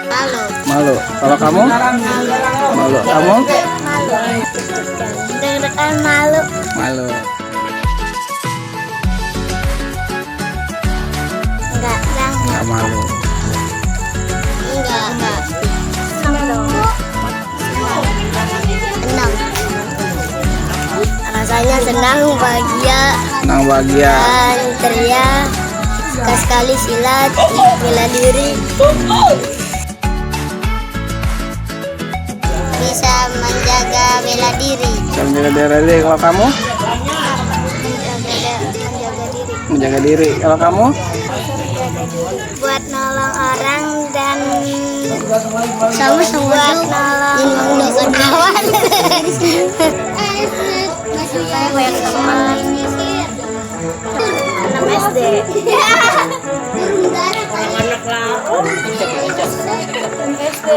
Malu. Malu. Kalau kamu? Malu. Kamu? Deg-degan malu. Malu. Enggak. Enggak malu. Enggak. Senang. Rasanya senang, bahagia. Senang bahagia. Dan ceria. Sekali silat, bela diri. Bisa menjaga bela diri. Menjaga diri. Kalau kamu? Menjaga diri. Kalau kamu? Buat nolong orang dan sama buat nolong kawan. Buat teman. 6 SD. Anak lah. SD.